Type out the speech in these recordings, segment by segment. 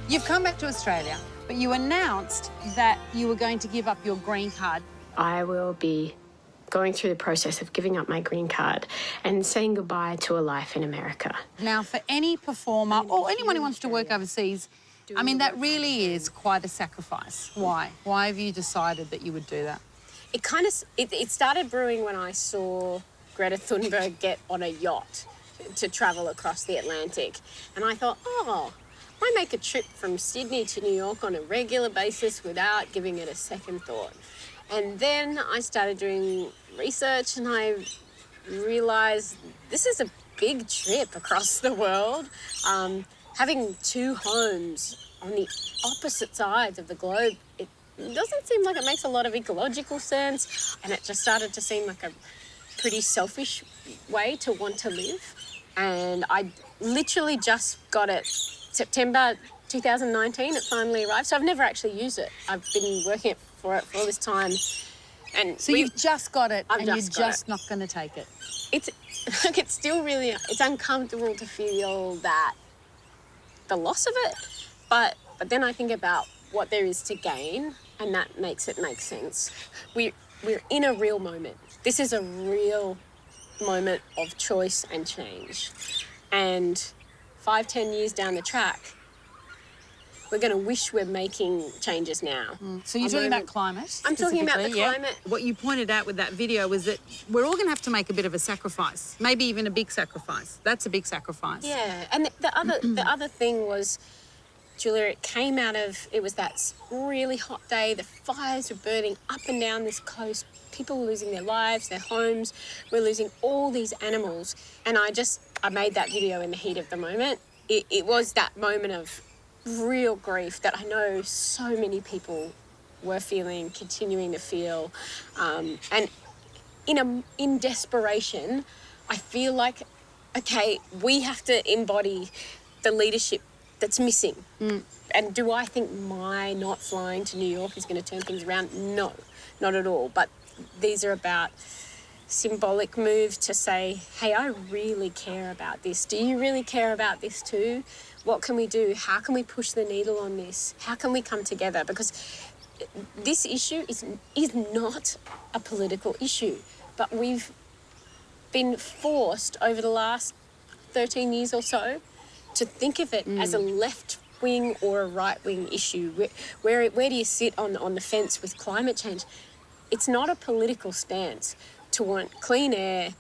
You've come back to Australia, but you announced that you were going to give up your green card. I will be going through the process of giving up my green card and saying goodbye to a life in America. Now, for any performer or anyone who wants to work overseas, I mean, that really is quite a sacrifice. Why? Why have you decided that you would do that? It started brewing when I saw Greta Thunberg get on a yacht to travel across the Atlantic. And I thought, oh, I make a trip from Sydney to New York on a regular basis without giving it a second thought. And then I started doing research and I realised this is a big trip across the world. Having two homes on the opposite sides of the globe, it doesn't seem like it makes a lot of ecological sense, and it just started to seem like a pretty selfish way to want to live. And I literally just got it September 2019, it finally arrived. So I've never actually used it. I've been working for it for all this time. And so you've just got it and you're just not going to take it? It's still really, it's uncomfortable to feel that, the loss of it. But then I think about what there is to gain, and that makes it make sense. We're in a real moment. This is a real moment of choice and change. And 5-10 years down the track, we're going to wish we're making changes now. So you're talking about climate? I'm talking about the climate. What you pointed out with that video was that we're all going to have to make a bit of a sacrifice, maybe even a big sacrifice. That's a big sacrifice. Yeah, and the other thing was, Julia, it came out of, it was that really hot day, the fires were burning up and down this coast, people were losing their lives, their homes, we're losing all these animals. And I made that video in the heat of the moment. It was that moment of real grief that I know so many people were feeling, continuing to feel. And in desperation, I feel like, okay, we have to embody the leadership that's missing. And do I think my not flying to New York is going to turn things around? No, not at all. But these are about symbolic moves to say, hey, I really care about this. Do you really care about this too? What can we do? How can we push the needle on this? How can we come together? Because this issue is not a political issue, but we've been forced over the last 13 years or so to think of it as a left-wing or a right-wing issue. Where do you sit on the fence with climate change? It's not a political stance to want clean air,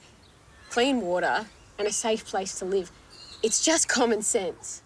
clean water, and a safe place to live. It's just common sense.